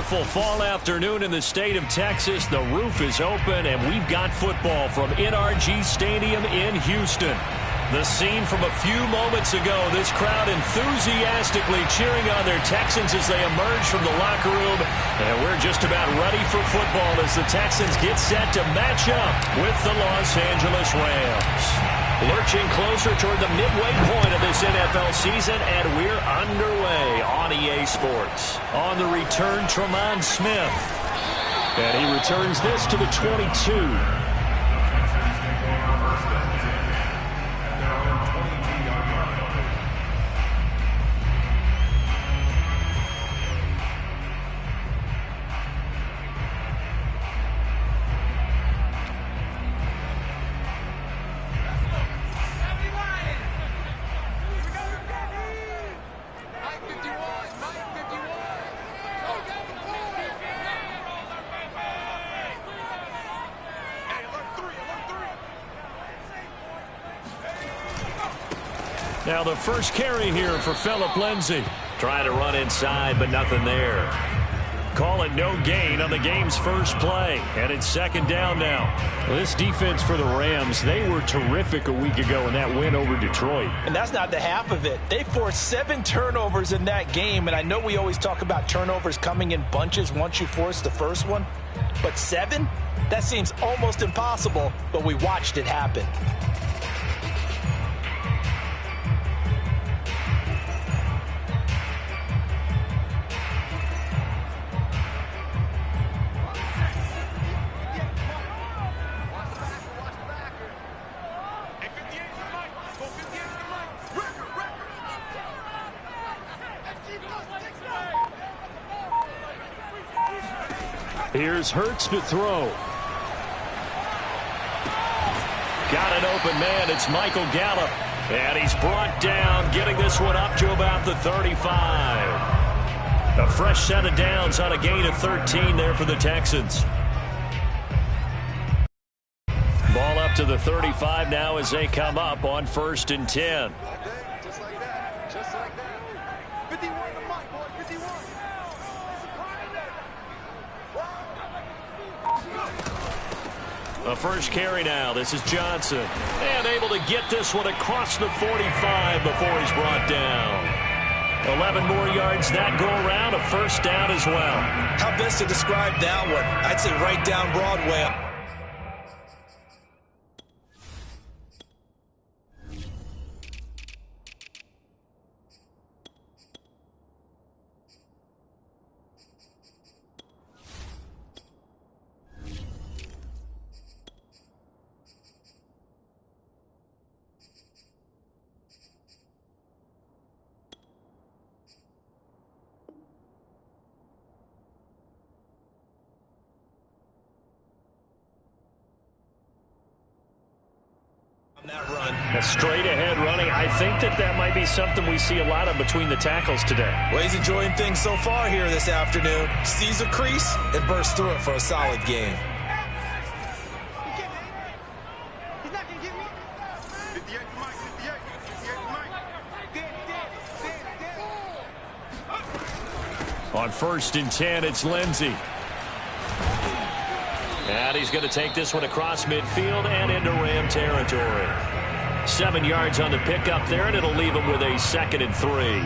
beautiful fall afternoon in the state of Texas. The roof is open, and we've got football from NRG Stadium in Houston. The scene from a few moments ago, this crowd enthusiastically cheering on their Texans as they emerge from the locker room. And we're just about ready for football as the Texans get set to match up with the Los Angeles Rams. Lurching closer toward the midway point of this NFL season, and we're underway on EA Sports. On the return, Tremont Smith. And he returns this to the 22. Now the first carry here for Phillip Lindsay. Trying to run inside, but nothing there. Call it no gain on the game's first play. And it's second down now. Well, this defense for the Rams, they were terrific a week ago in that win over Detroit. And that's not the half of it. They forced 7 turnovers in that game. And I know we always talk about turnovers coming in bunches once you force the first one. But 7? That seems almost impossible, but we watched it happen. Here's Hurts to throw. Got an open man. It's Michael Gallup. And he's brought down, getting this one up to about the 35. A fresh set of downs on a gain of 13 there for the Texans. Ball up to the 35 now as they come up on 1st and 10. Just like that. Just like that. 51 to Mike, boy. 51. A first carry now. This is Johnson. And able to get this one across the 45 before he's brought down. 11 more yards that go around. A first down as well. How best to describe that one? I'd say right down Broadway. That run. A straight ahead running. I think that might be something we see a lot of between the tackles today. Well, he's enjoying things so far here this afternoon. Sees a crease and bursts through it for a solid game. He's not going to get me. 58 to Mike. 58 to Mike. On 1st and 10, it's Lindsay. And he's going to take this one across midfield and into Ram territory. 7 yards on the pickup there, and it'll leave him with a 2nd and 3.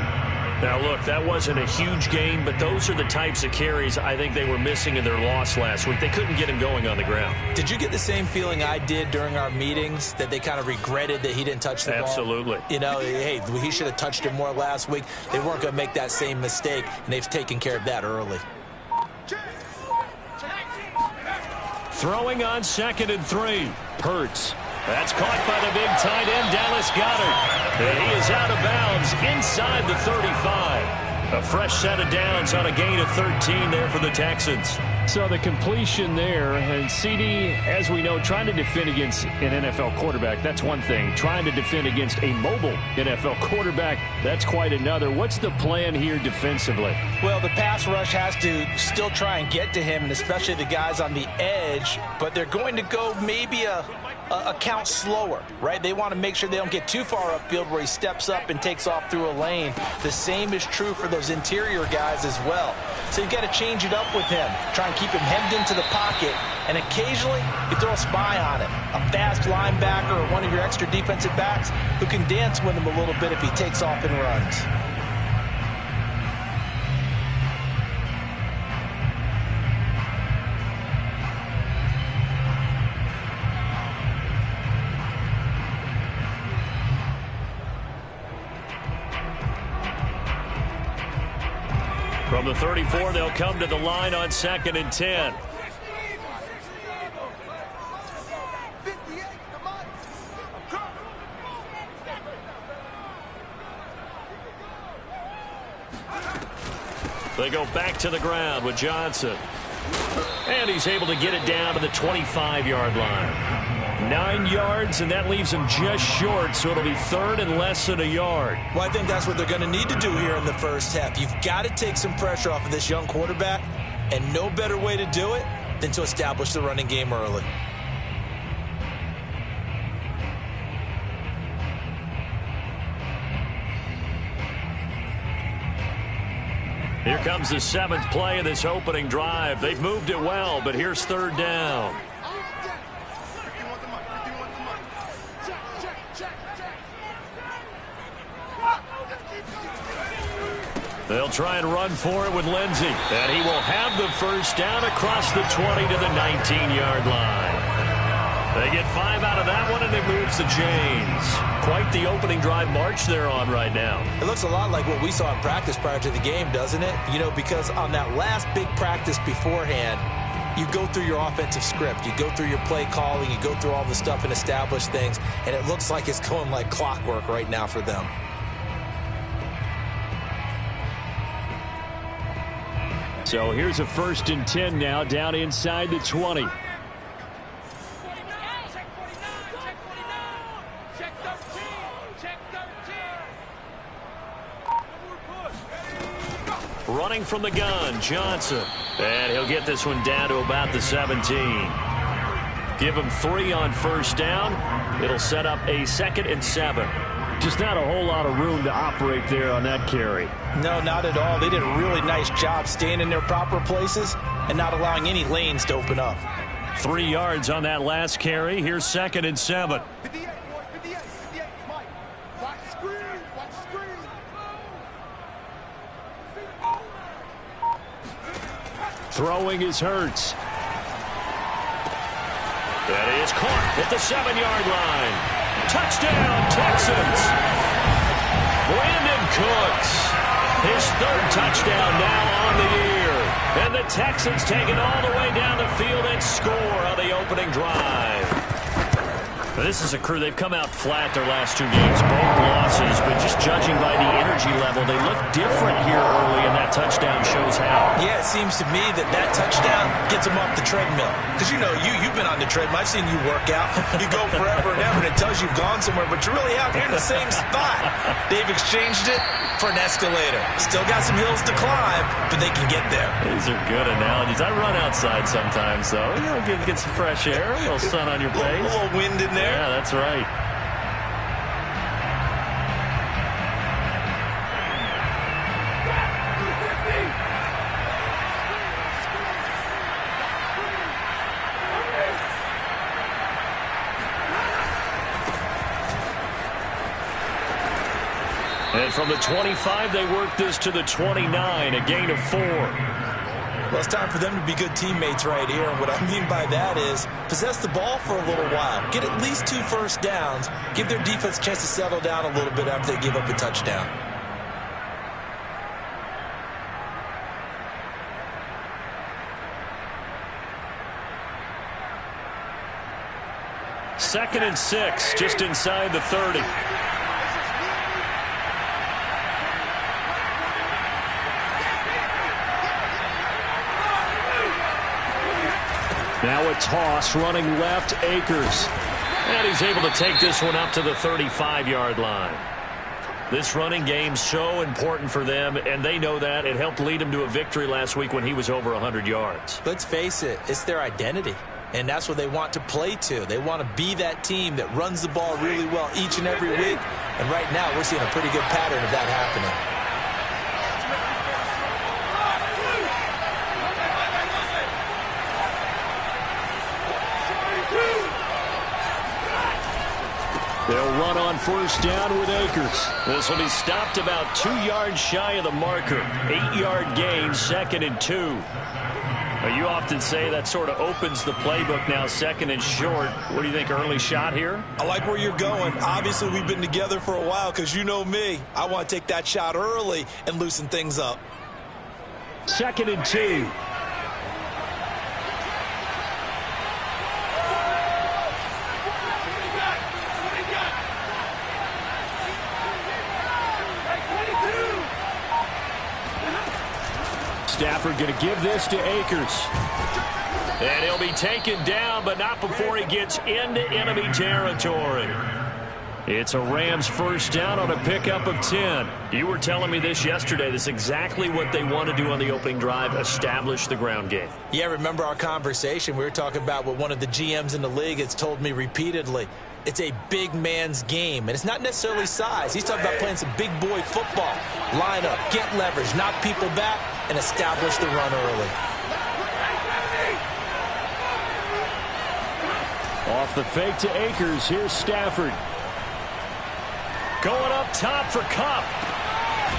Now, look, that wasn't a huge gain, but those are the types of carries I think they were missing in their loss last week. They couldn't get him going on the ground. Did you get the same feeling I did during our meetings, that they kind of regretted that he didn't touch the ball? Absolutely. You know, hey, he should have touched it more last week. They weren't going to make that same mistake, and they've taken care of that early. Throwing on 2nd and 3. Hurts. That's caught by the big tight end, Dallas Goedert. And he is out of bounds inside the 35. A fresh set of downs on a gain of 13 there for the Texans. So the completion there, and CD, as we know, trying to defend against an NFL quarterback, that's one thing. Trying to defend against a mobile NFL quarterback, that's quite another. What's the plan here defensively? Well, the pass rush has to still try and get to him, and especially the guys on the edge, but they're going to go maybe a account slower, right? They want to make sure they don't get too far upfield where he steps up and takes off through a lane. The same is true for those interior guys as well. So you've got to change it up with him. Try and keep him hemmed into the pocket, and occasionally you throw a spy on him. A fast linebacker or one of your extra defensive backs who can dance with him a little bit if he takes off and runs. From the 34, they'll come to the line on 2nd and 10. They go back to the ground with Johnson. And he's able to get it down to the 25-yard line. 9 yards, and that leaves him just short, so it'll be 3rd and less than a yard. Well, I think that's what they're going to need to do here in the first half. You've got to take some pressure off of this young quarterback, and no better way to do it than to establish the running game early. Here comes the 7th play of this opening drive. They've moved it well, but here's 3rd down. They'll try and run for it with Lindsey. And he will have the first down across the 20 to the 19-yard line. They get 5 out of that one, and it moves to James. Quite the opening drive march they're on right now. It looks a lot like what we saw in practice prior to the game, doesn't it? You know, because on that last big practice beforehand, you go through your offensive script. You go through your play calling. You go through all the stuff and establish things. And it looks like it's going like clockwork right now for them. So here's a 1st and 10 now down inside the 20. Running from the gun, Johnson. And he'll get this one down to about the 17. Give him 3 on 1st down. It'll set up a 2nd and 7. Just not a whole lot of room to operate there on that carry. No, not at all. They did a really nice job staying in their proper places and not allowing any lanes to open up. 3 yards on that last carry. Here's 2nd and 7. 58, boys, 58, 58, Mike. Watch the screen, watch the screen. Throwing is Hurts. That is caught at the 7-yard line. Touchdown, Texans. Brandon Cooks. His 3rd touchdown now on the year. And the Texans take it all the way down the field and score on the opening drive. This is a crew, they've come out flat their last 2 games, both losses, but just judging by the energy level, they look different here early, and that touchdown shows how. Yeah, it seems to me that touchdown gets them off the treadmill. Because, you know, you've been on the treadmill. I've seen you work out. You go forever and ever, and it tells you've gone somewhere, but you really have. You're in the same spot. They've exchanged it for an escalator. Still got some hills to climb, but they can get there. These are good analogies. I run outside sometimes, though. You know, get some fresh air, a little sun on your face. A little wind in there. Yeah, that's right. And from the 25, they work this to the 29, a gain of 4. Well, it's time for them to be good teammates right here. And what I mean by that is possess the ball for a little while. Get at least 2 first downs. Give their defense a chance to settle down a little bit after they give up a touchdown. Second and 6, just inside the 30. Now a toss, running left, Akers. And he's able to take this one up to the 35-yard line. This running game so important for them, and they know that. It helped lead him to a victory last week when he was over 100 yards. Let's face it, it's their identity. And that's what they want to play to. They want to be that team that runs the ball really well each and every week. And right now, we're seeing a pretty good pattern of that happening. They'll run on first down with Akers. This will be stopped about 2 yards shy of the marker. 8-yard gain, 2nd and 2. Now, you often say that sort of opens the playbook now, 2nd and short. What do you think, early shot here? I like where you're going. Obviously, we've been together for a while because you know me. I want to take that shot early and loosen things up. 2nd and 2. Stafford going to give this to Akers. And he'll be taken down, but not before he gets into enemy territory. It's a Rams first down on a pickup of 10. You were telling me this yesterday. This is exactly what they want to do on the opening drive, establish the ground game. Yeah, remember our conversation? We were talking about what one of the GMs in the league has told me repeatedly. It's a big man's game, and it's not necessarily size. He's talking about playing some big boy football. Line up, get leverage, knock people back, and establish the run early. Off the fake to Akers. Here's Stafford. Going up top for Kupp.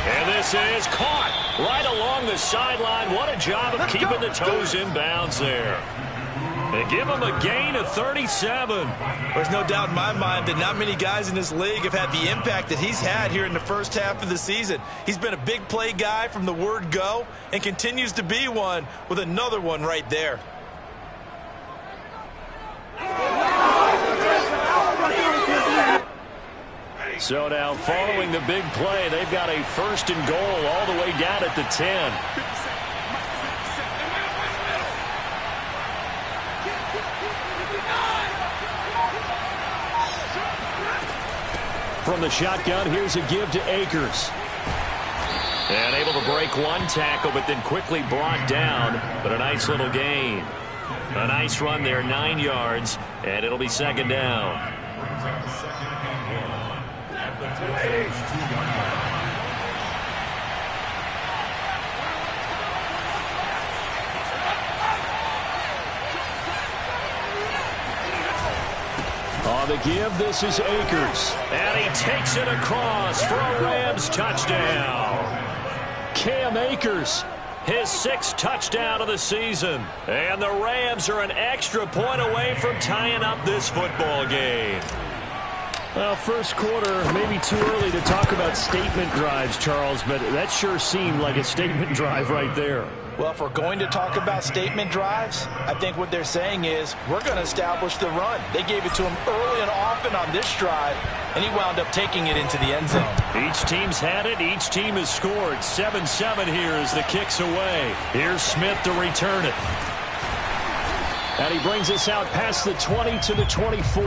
And this is caught right along the sideline. What a job of keeping the toes in bounds there. They give him a gain of 37. There's no doubt in my mind that not many guys in this league have had the impact that he's had here in the first half of the season. He's been a big play guy from the word go and continues to be one with another one right there. So now following the big play, they've got a 1st and goal all the way down at the 10. From the shotgun, here's a give to Akers. And able to break one tackle, but then quickly brought down. But a nice little gain. A nice run there, 9 yards, and it'll be 2nd down. On the give, this is Akers. And he takes it across for a Rams touchdown. Cam Akers, his 6th touchdown of the season. And the Rams are an extra point away from tying up this football game. Well, first quarter, maybe too early to talk about statement drives, Charles, but that sure seemed like a statement drive right there. Well, if we're going to talk about statement drives, I think what they're saying is we're going to establish the run. They gave it to him early and often on this drive, and he wound up taking it into the end zone. Each team's had it. Each team has scored. 7-7 here as the kick's away. Here's Smith to return it. And he brings us out past the 20 to the 24.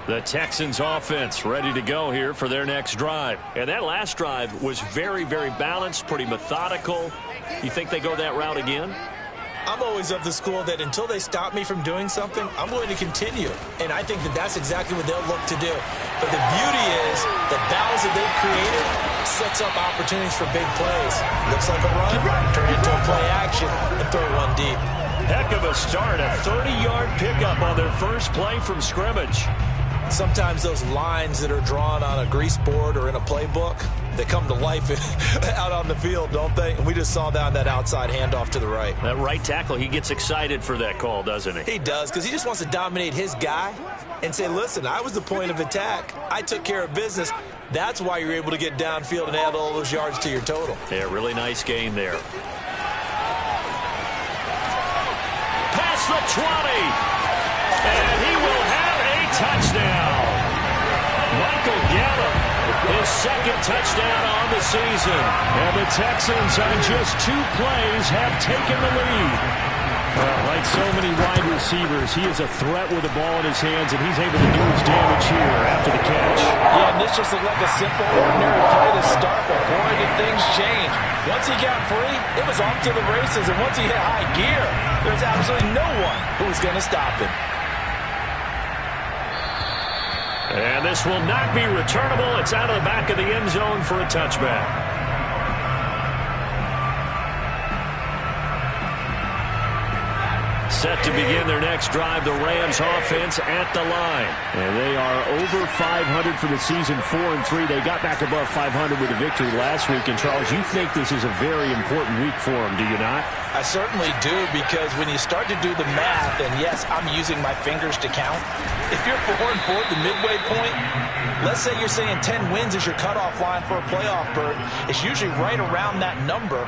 The Texans offense ready to go here for their next drive. And that last drive was very, very balanced, pretty methodical. You think they go that route again? I'm always of the school that until they stop me from doing something, I'm going to continue. And I think that that's exactly what they'll look to do. But the beauty is the balance that they've created sets up opportunities for big plays. Looks like a run, turn it into a play action, and throw one deep. Heck of a start, a 30-yard pickup on their first play from scrimmage. Sometimes those lines that are drawn on a grease board or in a playbook, they come to life out on the field, don't they? And we just saw that on that outside handoff to the right. That right tackle, he gets excited for that call, doesn't he? He does, because he just wants to dominate his guy and say, listen, I was the point of attack. I took care of business. That's why you're able to get downfield and add all those yards to your total. Yeah, really nice gain there. Past the 20. And he will have a touchdown. Michael Gallup, his 2nd touchdown on the season. And the Texans on just 2 plays have taken the lead. Like so many wide receivers, he is a threat with the ball in his hands, and he's able to do his damage here after the catch. Yeah, and this just looked like a simple, ordinary play to start, but boy, did things change. Once he got free, it was off to the races, and once he hit high gear, there's absolutely no one who was going to stop him. And this will not be returnable. It's out of the back of the end zone for a touchback. Set to begin their next drive, the Rams offense at the line. And they are over 500 for the season, 4-3. They got back above 500 with a victory last week. And, Charles, you think this is a very important week for them, do you not? I certainly do, because when you start to do the math, and yes, I'm using my fingers to count. If you're 4-4 at the midway point, let's say you're saying 10 wins is your cutoff line for a playoff berth. It's usually right around that number.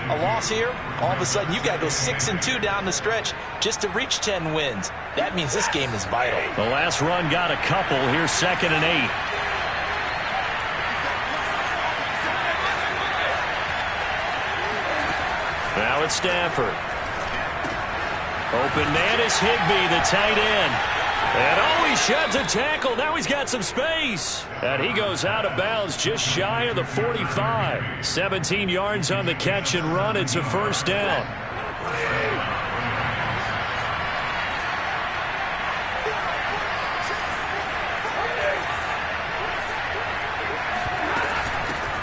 A loss here, all of a sudden you've got to go 6-2 down the stretch just to reach 10 wins. That means this game is vital. The last run got a couple. Here's 2nd and 8. Now it's Stafford. Open man is Higbee, the tight end. And oh, he sheds a tackle. Now he's got some space. And he goes out of bounds just shy of the 45. 17 yards on the catch and run. It's a first down.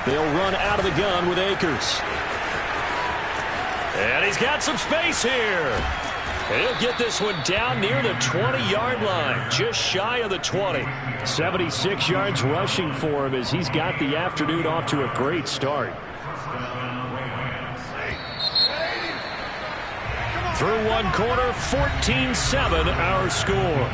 They'll run out of the gun with Akers. And he's got some space here. He'll get this one down near the 20-yard line, just shy of the 20. 76 yards rushing for him as he's got the afternoon off to a great start. Through one quarter, 14-7 our score.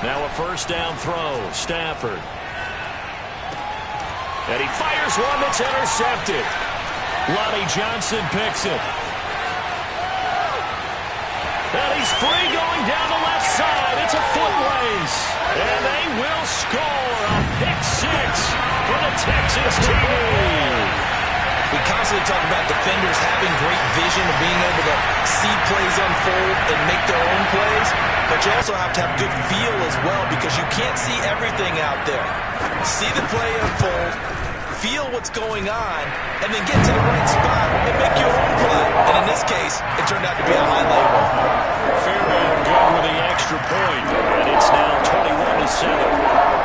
Now a first down throw, Stafford. And he fires one that's intercepted. Lonnie Johnson picks it. And he's free going down the left side. It's a foot race. And they will score a pick six for the Texas team. We constantly talk about defenders having great vision and being able to see plays unfold and make their own plays. But you also have to have good feel as well, because you can't see everything out there. See the play unfold, feel what's going on, and then get to the right spot and make your own play. And in this case, it turned out to be a highlight one. Fairbairn good with the extra point, and it's now 21-7.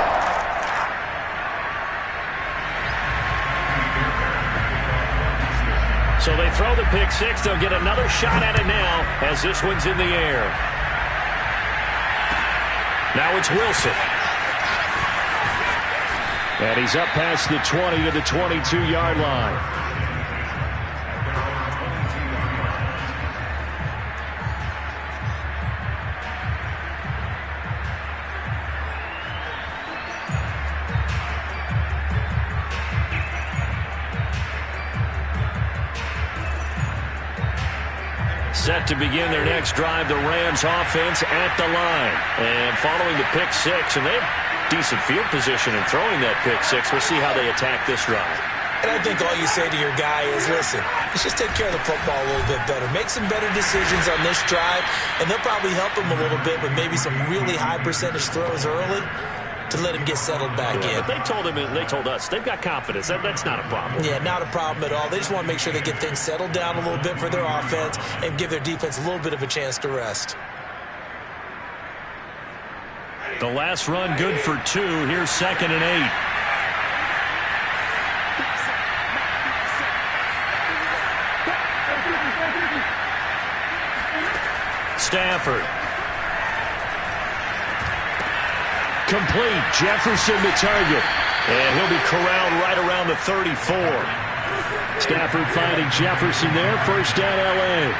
So they throw the pick six. They'll get another shot at it now as this one's in the air. Now it's Wilson. And he's up past the 20 to the 22-yard line. Set to begin their next drive, the Rams offense at the line. And following the pick six, and they have decent field position in throwing that pick six. We'll see how they attack this drive. And I think all you say to your guy is, listen, let's just take care of the football a little bit better. Make some better decisions on this drive, and they'll probably help him a little bit with maybe some really high percentage throws early to let him get settled back in. But they told him, and they told us, they've got confidence. That's not a problem. Yeah, not a problem at all. They just want to make sure they get things settled down a little bit for their offense and give their defense a little bit of a chance to rest. The last run good for 2. Here's 2nd and 8. Stafford. Complete. Jefferson the target. And he'll be corralled right around the 34. Stafford finding Jefferson there. First down, L.A.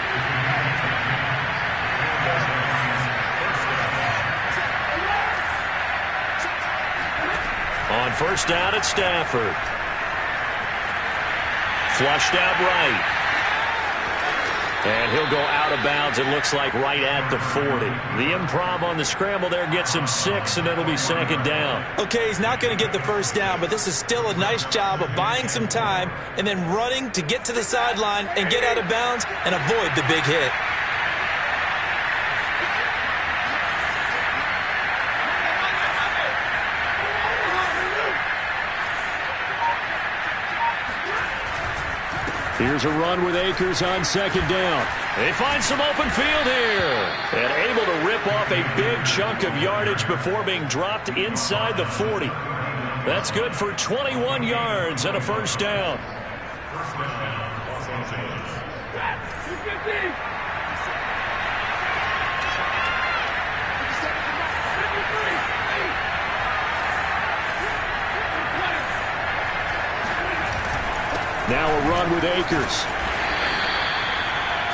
On first down, it's Stafford. Flushed out right. And he'll go out of bounds, it looks like, right at the 40. The improv on the scramble there gets him 6, and it'll be second down. Okay, he's not going to get the first down, but this is still a nice job of buying some time and then running to get to the sideline and get out of bounds and avoid the big hit. Here's a run with Akers on second down. They find some open field here. And able to rip off a big chunk of yardage before being dropped inside the 40. That's good for 21 yards and a first down. Now a run with Akers.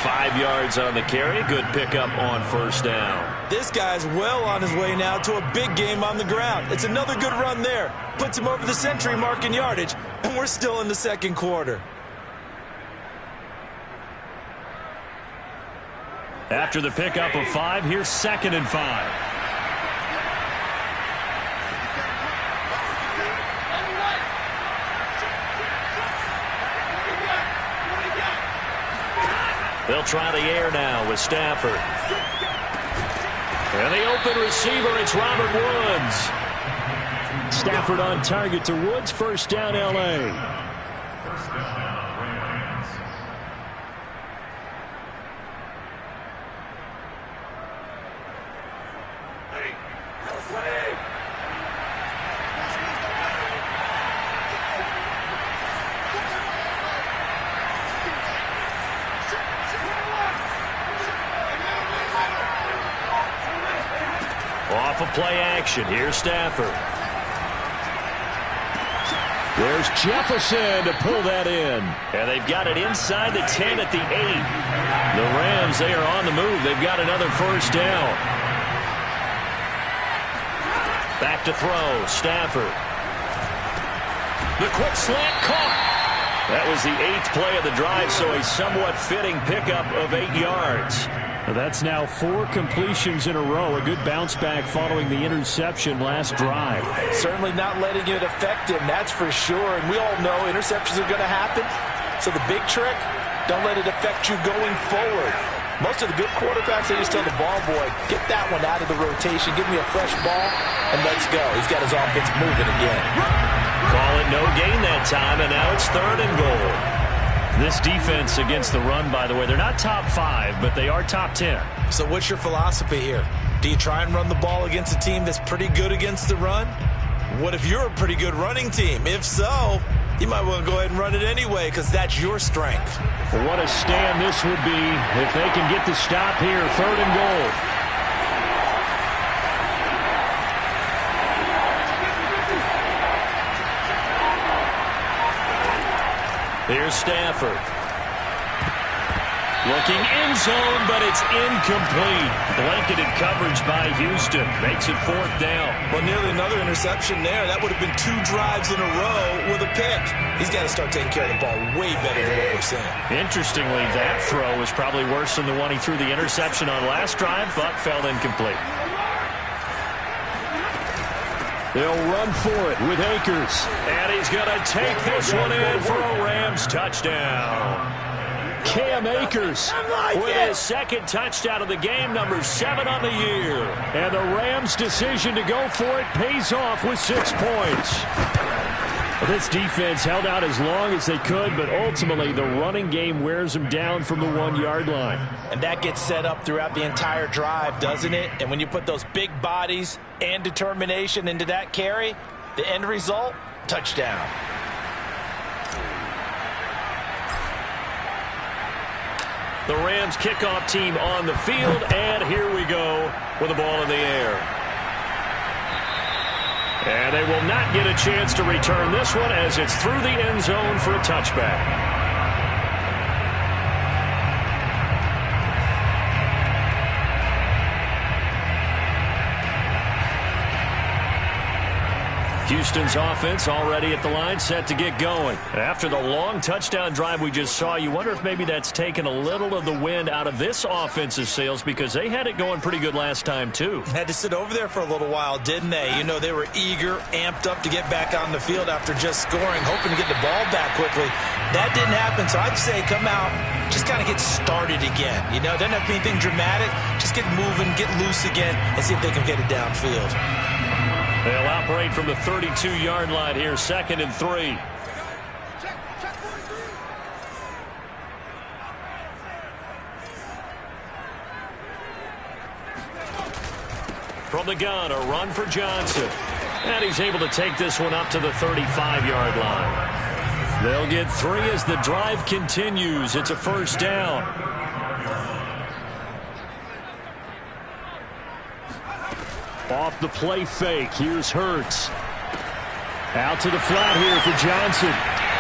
5 yards on the carry. Good pickup on first down. This guy's well on his way now to a big game on the ground. It's another good run there. Puts him over the century mark in yardage, and we're still in the second quarter. After the pickup of 5, here's 2nd and 5. They'll try the air now with Stafford. And the open receiver, it's Robert Woods. Stafford on target to Woods. First down, L.A. Off of play action. Here's Stafford. There's Jefferson to pull that in. And they've got it inside the 10 at the 8. The Rams, they are on the move. They've got another first down. Back to throw. Stafford. The quick slant caught. That was the 8th play of the drive, so a somewhat fitting pickup of 8 yards. That's now 4 completions in a row. A good bounce back following the interception last drive. Certainly not letting it affect him, that's for sure. And we all know interceptions are going to happen. So the big trick, don't let it affect you going forward. Most of the good quarterbacks, they just tell the ball boy, get that one out of the rotation, give me a fresh ball, and let's go. He's got his offense moving again. Call it no gain that time, and now it's 3rd and goal. This defense against the run, by the way, they're not top 5, but they are top 10. So what's your philosophy here? Do you try and run the ball against a team that's pretty good against the run? What if you're a pretty good running team? If so, you might want to go ahead and run it anyway because that's your strength. Well, what a stand this would be if they can get the stop here. 3rd and goal. Here's Stafford. Looking end zone, but it's incomplete. Blanketed coverage by Houston. Makes it 4th down. Well, nearly another interception there. That would have been 2 drives in a row with a pick. He's got to start taking care of the ball way better than what we're seeing. Interestingly, that throw was probably worse than the one he threw the interception on last drive, but fell incomplete. They'll run for it with Akers. And he's going to take this one in for a Rams touchdown. Cam Akers with his 2nd touchdown of the game, number 7 on the year. And the Rams' decision to go for it pays off with 6 points. This defense held out as long as they could, but ultimately the running game wears them down from the 1-yard line. And that gets set up throughout the entire drive, doesn't it? And when you put those big bodies and determination into that carry, the end result, touchdown. The Rams kickoff team on the field, and here we go with the ball in the air. And they will not get a chance to return this one as it's through the end zone for a touchback. Houston's offense already at the line, set to get going. After the long touchdown drive we just saw, you wonder if maybe that's taken a little of the wind out of this offense's sails, because they had it going pretty good last time, too. Had to sit over there for a little while, didn't they? You know, they were eager, amped up to get back on the field after just scoring, hoping to get the ball back quickly. That didn't happen, so I'd say come out, just kind of get started again. You know, doesn't have to be anything dramatic. Just get moving, get loose again, and see if they can get it downfield. They'll operate from the 32-yard line here, 2nd and 3. From the gun, a run for Johnson. And he's able to take this one up to the 35-yard line. They'll get 3 as the drive continues. It's a 1st down. Off the play fake, here's Hurts. Out to the flat here for Johnson.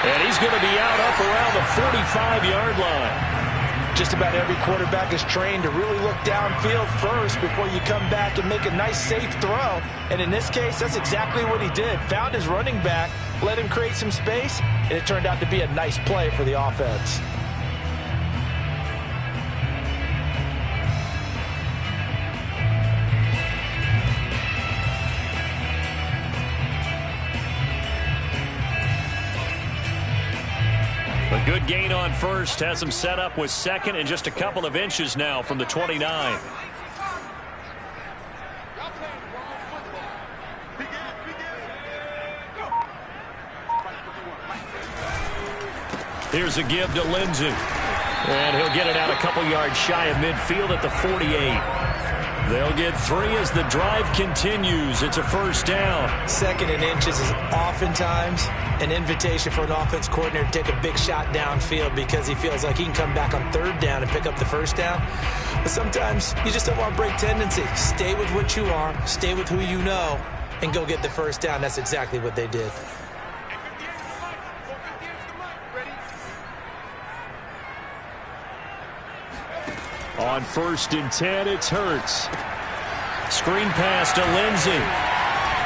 And he's going to be out up around the 45-yard line. Just about every quarterback is trained to really look downfield first before you come back and make a nice, safe throw. And in this case, that's exactly what he did. Found his running back, let him create some space, and it turned out to be a nice play for the offense. A good gain on 1st has him set up with 2nd and just a couple of inches now from the 29. Here's a give to Lindsey. And he'll get it out a couple yards shy of midfield at the 48. They'll get 3 as the drive continues. It's a 1st down. 2nd and inches is oftentimes an invitation for an offense coordinator to take a big shot downfield because he feels like he can come back on 3rd down and pick up the 1st down. But sometimes you just don't want to break tendency. Stay with what you are, stay with who you know, and go get the 1st down. That's exactly what they did. On 1st and 10, it's Hurts. Screen pass to Lindsey.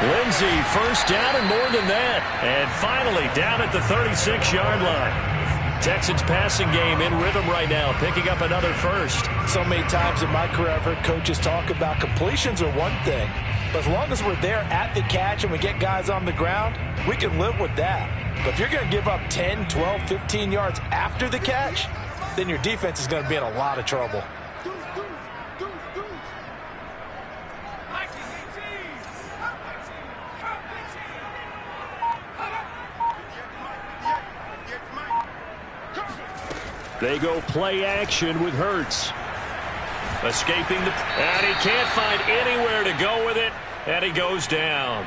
Lindsey, 1st down and more than that. And finally down at the 36-yard line. Texans passing game in rhythm right now, picking up another 1st. So many times in my career I've heard coaches talk about completions are one thing, but as long as we're there at the catch and we get guys on the ground, we can live with that. But if you're going to give up 10, 12, 15 yards after the catch, then your defense is going to be in a lot of trouble. They go play action with Hurts. Escaping the... And he can't find anywhere to go with it. And he goes down.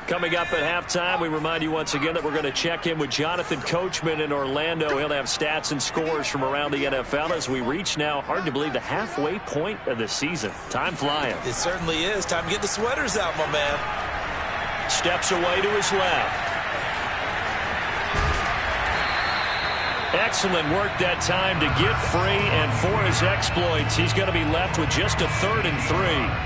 Coming up at halftime, we remind you once again that we're going to check in with Jonathan Coachman in Orlando. He'll have stats and scores from around the NFL as we reach now, hard to believe, the halfway point of the season. Time flying. It certainly is. Time to get the sweaters out, my man. Steps away to his left. Excellent work that time to get free, and for his exploits, he's going to be left with just a 3rd and 3.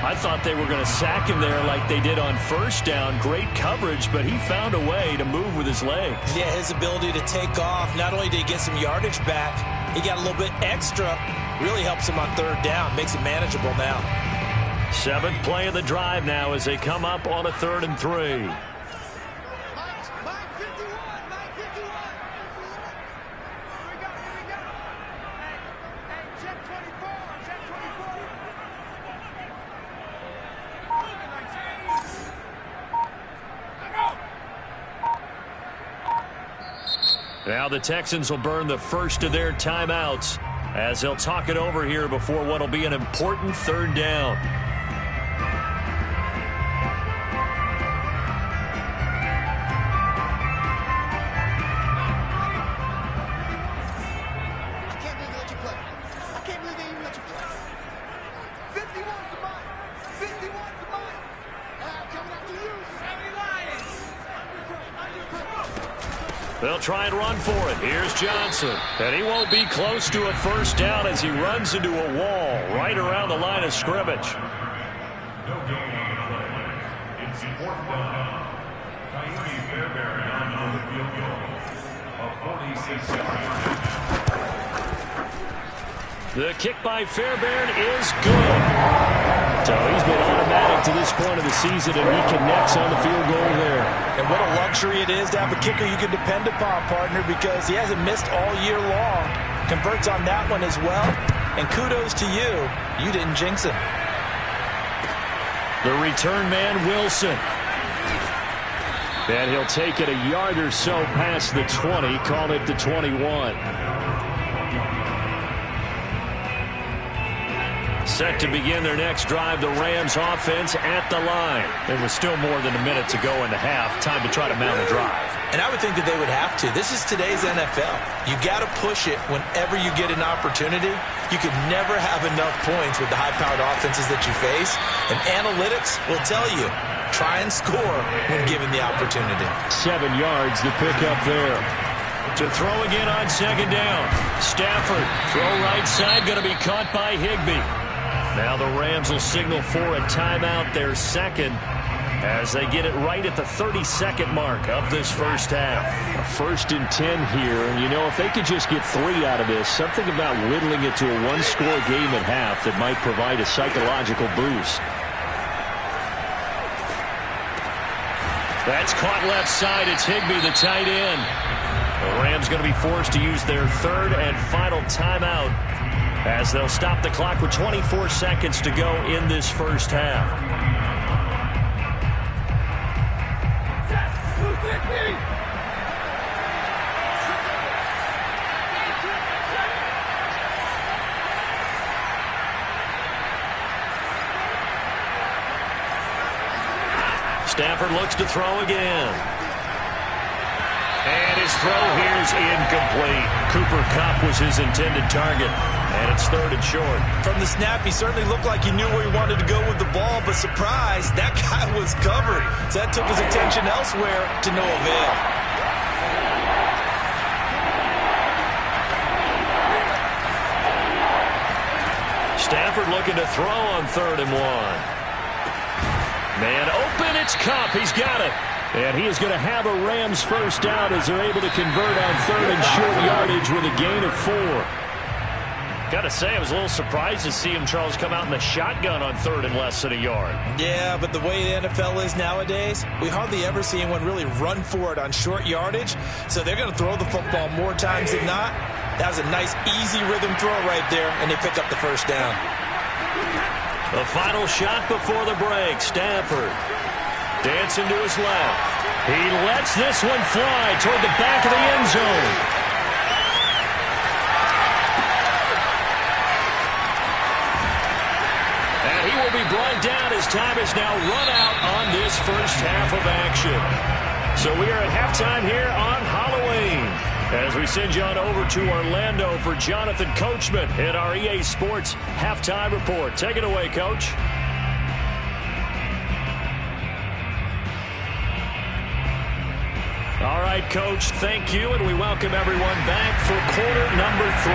I thought they were going to sack him there like they did on 1st down. Great coverage, but he found a way to move with his legs. Yeah, his ability to take off, not only did he get some yardage back, he got a little bit extra. Really helps him on 3rd down, makes it manageable now. 7th play of the drive now as they come up on a 3rd and 3. Now the Texans will burn the first of their timeouts as they'll talk it over here before what will be an important 3rd down. I can't believe they let you play. I can't believe they even let you play. They'll try and run for it. Here's Johnson. And he won't be close to a first down as he runs into a wall right around the line of scrimmage. No gain on the play. It's fourth down. Fairbairn on the field goal of 46 yards. The kick by Fairbairn is good. So he's been automatic to this point of the season, and he connects on the field goal there. And what a luxury it is to have a kicker you can depend upon, partner, because he hasn't missed all year long. Converts on that one as well. And kudos to you. You didn't jinx him. The return man, Wilson. And he'll take it a yard or so past the 20, call it the 21. Set to begin their next drive, the Rams offense at the line. There was still more than a minute to go in the half. Time to try to mount a drive. And I would think that they would have to. This is today's NFL. You got to push it whenever you get an opportunity. You can never have enough points with the high-powered offenses that you face. And analytics will tell you, try and score when given the opportunity. 7 yards, the pickup there. To throw again on second down. Stafford, throw right side, going to be caught by Higbee. Now the Rams will signal for a timeout, their second, as they get it right at the 32nd mark of this first half. A 1st and 10 here, and you know, if they could just get 3 out of this, something about whittling it to a one-score game at half that might provide a psychological boost. That's caught left side. It's Higbee, the tight end. The Rams going to be forced to use their 3rd and final timeout as they'll stop the clock with 24 seconds to go in this first half. Stafford looks to throw again. And his throw here is incomplete. Cooper Kupp was his intended target. And it's 3rd and short. From the snap, he certainly looked like he knew where he wanted to go with the ball, but surprise, that guy was covered. So that took his attention elsewhere to no avail. Stafford looking to throw on 3rd and 1. Man open, it's Kupp. He's got it. And he is going to have a Rams first down as they're able to convert on 3rd and short yardage with a gain of 4. Got to say, I was a little surprised to see him, Charles, come out in the shotgun on 3rd and less than a yard. Yeah, but the way the NFL is nowadays, we hardly ever see anyone really run for it on short yardage. So they're going to throw the football more times than not. That was a nice, easy rhythm throw right there, and they pick up the first down. The final shot before the break. Stafford dancing to his left. He lets this one fly toward the back of the end zone. And he will be brought down as time is now run out on this first half of action. So we are at halftime here on Halloween, as we send you on over to Orlando for Jonathan Coachman in our EA Sports Halftime Report. Take it away, Coach. All right, Coach, thank you, and we welcome everyone back for quarter number 3.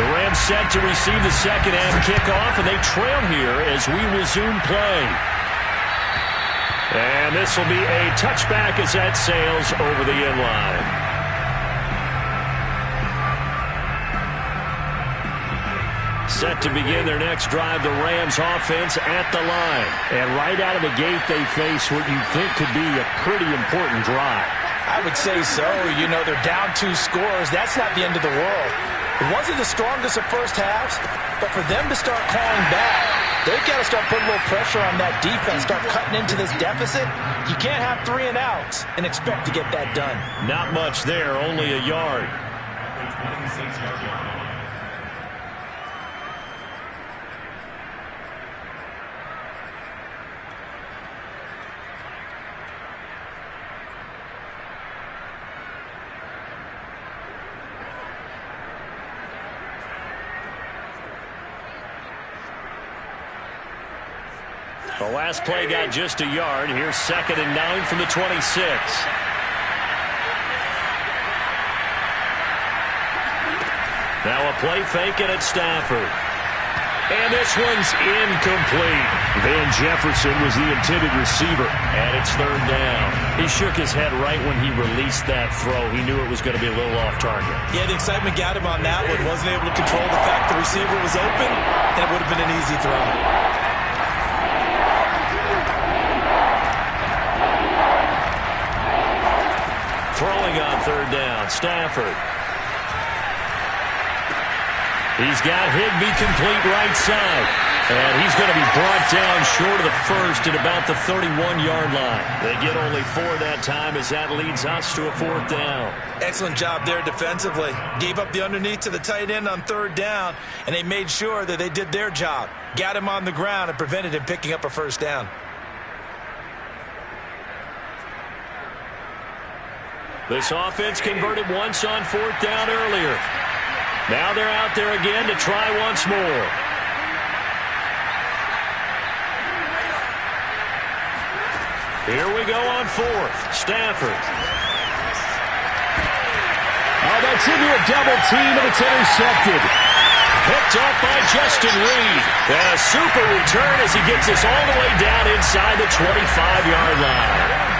The Rams set to receive the second half kickoff, and they trail here as we resume play. And this will be a touchback as that sails over the end line. Set to begin their next drive, the Rams offense at the line. And right out of the gate, they face what you think could be a pretty important drive. I would say so. You know, they're down 2 scores. That's not the end of the world. It wasn't the strongest of first halves, but for them to start clawing back, they've got to start putting a little pressure on that defense, start cutting into this deficit. You can't have 3 and outs and expect to get that done. Not much there, only a yard. The last play got just a yard. Here's 2nd and 9 from the 26. Now a play fake and it's Stafford. And this one's incomplete. Van Jefferson was the intended receiver. And it's third down. He shook his head right when he released that throw. He knew it was going to be a little off target. Yeah, the excitement got him on that one. Wasn't able to control the fact the receiver was open, and it would have been an easy throw. Throwing on third down, Stafford. He's got Higbee complete right side. And he's going to be brought down short of the first at about the 31-yard line. They get only 4 that time as that leads us to a fourth down. Excellent job there defensively. Gave up the underneath to the tight end on third down, and they made sure that they did their job. Got him on the ground and prevented him picking up a first down. This offense converted once on fourth down earlier. Now they're out there again to try once more. Here we go on fourth. Stafford. Oh, that's into a double team, and it's intercepted. Picked up by Justin Reed. And a super return as he gets us all the way down inside the 25-yard line.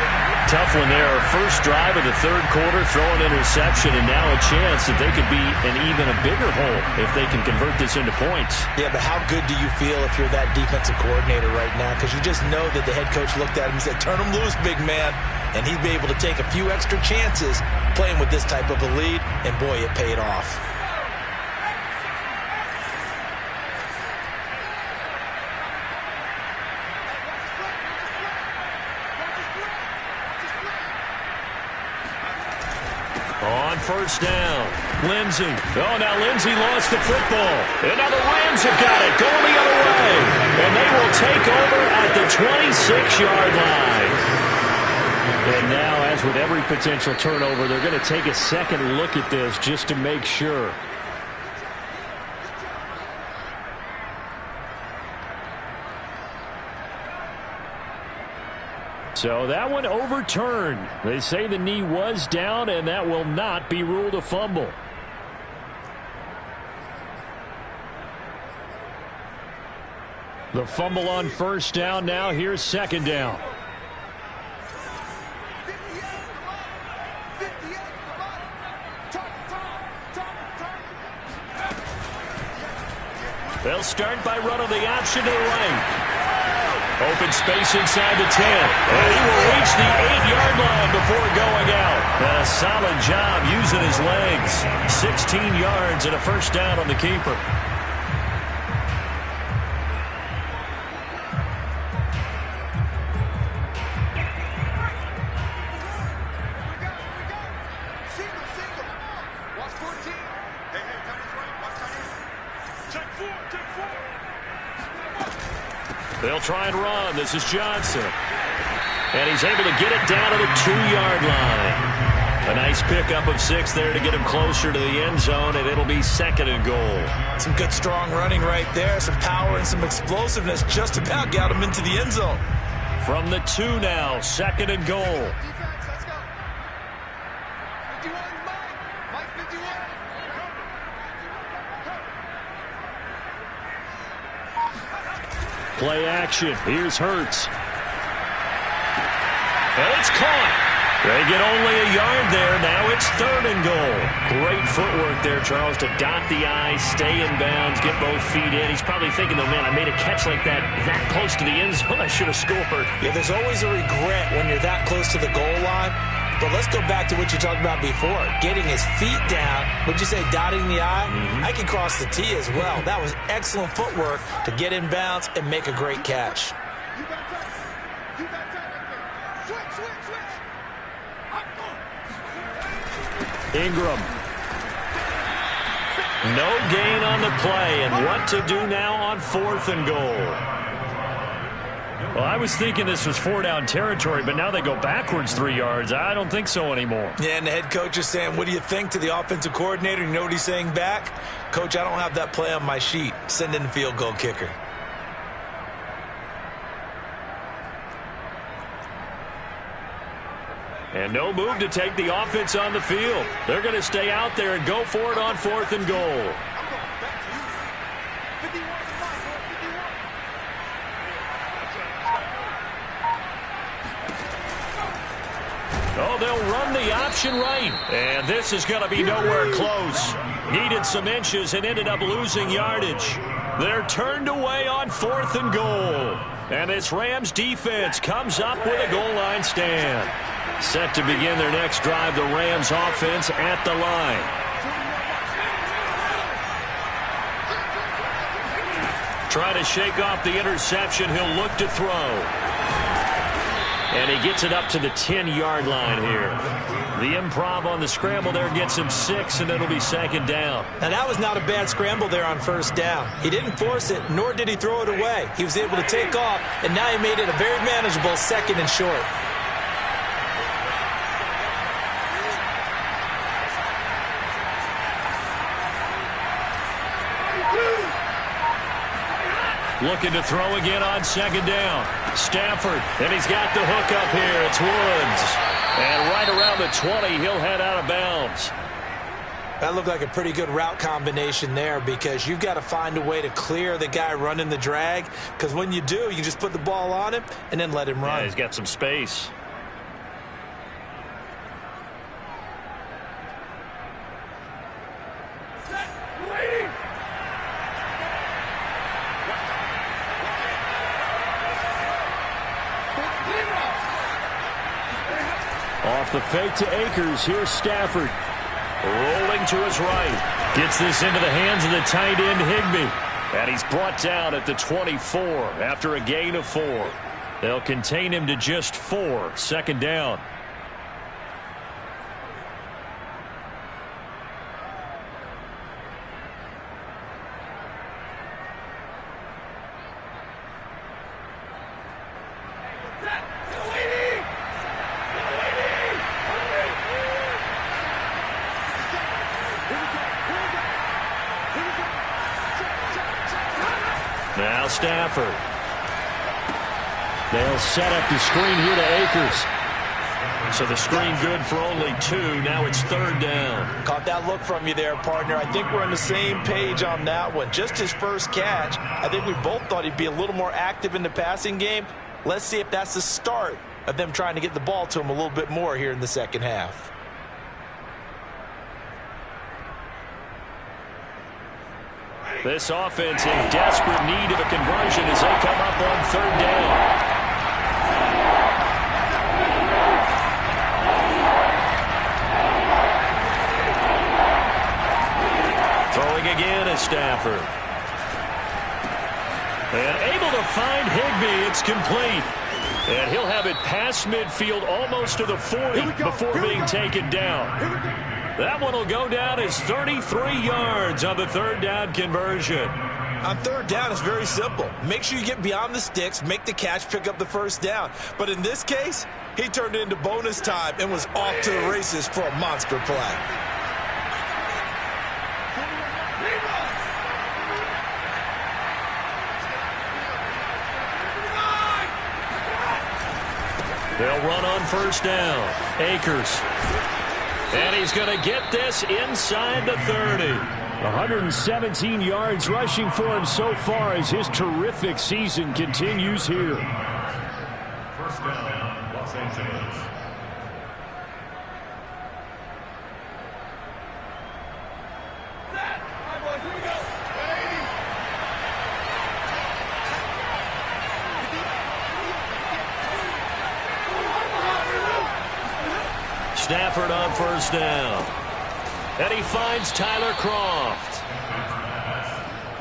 Tough one there. First drive of the third quarter, throwing interception, and now a chance that they could be in even a bigger hole if they can convert this into points. Yeah, but how good do you feel if you're that defensive coordinator right now? Because you just know that the head coach looked at him and said, turn him loose, big man. And he'd be able to take a few extra chances playing with this type of a lead, and boy, it paid off. On first down, Lindsey. Oh, now Lindsey lost the football. And now the Rams have got it, going the other way. And they will take over at the 26-yard line. And now, as with every potential turnover, they're going to take a second look at this just to make sure. So that one overturned. They say the knee was down, and that will not be ruled a fumble. The fumble on first down. Now here's second down. They'll start by running the option to the right. Open space inside the 10. And he will reach the 8-yard line before going out. And a solid job using his legs. 16 yards and a first down on the keeper. Watch 14. Hey, tight end's right. Watch tight end. Check 4. They'll try and run. This is Johnson. And he's able to get it down to the 2-yard line. A nice pickup of 6 there to get him closer to the end zone, and it'll be second and goal. Some good, strong running right there. Some power and some explosiveness just about got him into the end zone. From the 2 now, second and goal. Defense, let's go. 51, Mike 51. Play action. Here's Hurts. And it's caught. They get only a yard there. Now it's third and goal. Great footwork there, Charles, to dot the I, stay in bounds, get both feet in. He's probably thinking, though, man, I made a catch like that close to the end zone. I should have scored. Yeah, there's always a regret when you're that close to the goal line. But let's go back to what you talked about before. Getting his feet down. Would you say dotting the I? I can cross the T as well. That was excellent footwork to get in bounds and make a great catch. You got time. You got time right there. Switch. Ingram. No gain on the play, and what to do now on fourth and goal. Well, I was thinking this was 4-down territory, but now they go backwards 3 yards. I don't think so anymore. Yeah, and the head coach is saying, what do you think, to the offensive coordinator? You know what he's saying back? Coach, I don't have that play on my sheet. Send in the field goal kicker. And no move to take the offense on the field. They're going to stay out there and go for it on 4th and goal. Oh, they'll run the option right. And this is going to be nowhere close. Needed some inches and ended up losing yardage. They're turned away on 4th and goal. And this Rams defense comes up with a goal line stand. Set to begin their next drive, the Rams offense at the line. Trying to shake off the interception. He'll look to throw. And he gets it up to the 10-yard line here. The improv on the scramble there gets him 6, and it'll be 2nd down. Now, that was not a bad scramble there on 1st down. He didn't force it, nor did he throw it away. He was able to take off, and now he made it a very manageable 2nd and short. Looking to throw again on 2nd down. Stafford, and he's got the hook up here. It's Woods. And right around the 20, he'll head out of bounds. That looked like a pretty good route combination there, because you've got to find a way to clear the guy running the drag, because when you do, you just put the ball on him and then let him run. Yeah, he's got some space. Off the fake to Akers. Here's Stafford. Rolling to his right. Gets this into the hands of the tight end, Higbee. And he's brought down at the 24 after a gain of 4. They'll contain him to just 4. 2nd down. Now Stafford. They'll set up the screen here to Akers. So the screen good for only 2. Now it's 3rd down. Caught that look from you there, partner. I think we're on the same page on that one. Just his first catch. I think we both thought he'd be a little more active in the passing game. Let's see if that's the start of them trying to get the ball to him a little bit more here in the 2nd half. This offense in desperate need of a conversion as they come up on 3rd down. Throwing again is Stafford. And able to find Higbee. It's complete. And he'll have it past midfield almost to the 40 before being taken down. That one will go down as 33 yards on the 3rd down conversion. On 3rd down, it's very simple. Make sure you get beyond the sticks, make the catch, pick up the 1st down. But in this case, he turned it into bonus time and was off to the races for a monster play. They'll run on 1st down. Akers. And he's going to get this inside the 30. 117 yards rushing for him so far as his terrific season continues here. 1st down, Los Angeles. Stafford on 1st down. And he finds Tyler Kroft.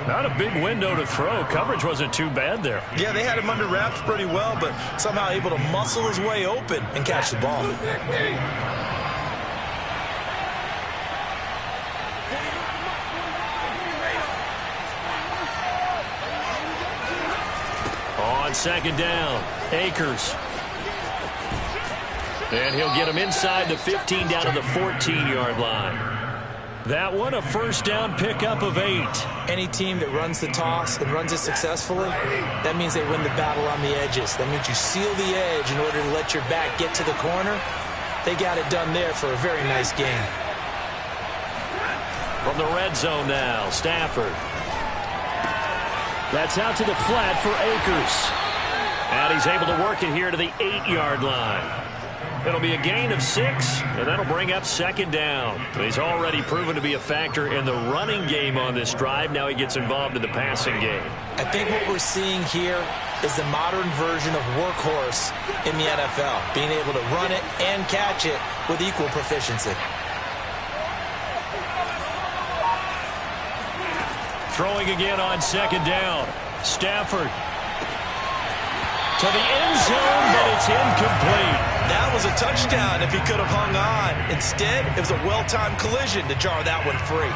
Not a big window to throw. Coverage wasn't too bad there. Yeah, they had him under wraps pretty well, but somehow able to muscle his way open and catch the ball. On 2nd down, Akers. And he'll get him inside the 15 down to the 14-yard line. That one, a 1st down pickup of 8. Any team that runs the toss and runs it successfully, that means they win the battle on the edges. That means you seal the edge in order to let your back get to the corner. They got it done there for a very nice game. From the red zone now, Stafford. That's out to the flat for Akers. And he's able to work it here to the 8-yard line. It'll be a gain of 6, and that'll bring up second down. He's already proven to be a factor in the running game on this drive. Now he gets involved in the passing game. I think what we're seeing here is the modern version of workhorse in the NFL, being able to run it and catch it with equal proficiency. Throwing again on second down. Stafford to the end zone, but it's incomplete. That was a touchdown if he could have hung on. Instead, it was a well-timed collision to jar that one free.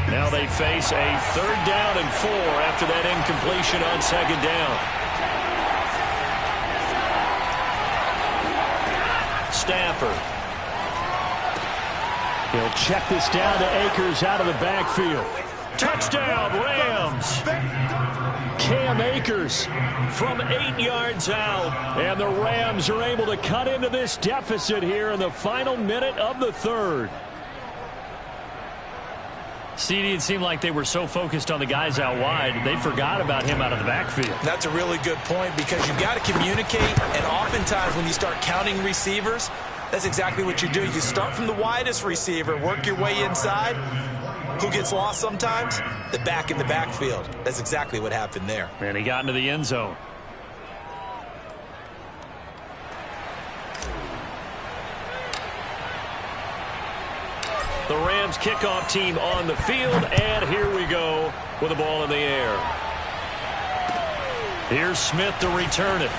Now they face a 3rd down and 4 after that incompletion on second down. Stafford. He'll check this down to Akers out of the backfield. Touchdown, Rams. Cam Akers From 8 yards out. and the Rams are able to cut into this deficit here in the final minute of the 3rd. CD, it seemed like they were so focused on the guys out wide, they forgot about him out of the backfield. That's a really good point because you've got to communicate, and oftentimes when you start counting receivers, that's exactly what you do. You start from the widest receiver, work your way inside. Who gets lost sometimes? The back in the backfield. That's exactly what happened there. And he got into the end zone. The Rams kickoff team on the field, and here we go with the ball in the air. Here's Smith to return it.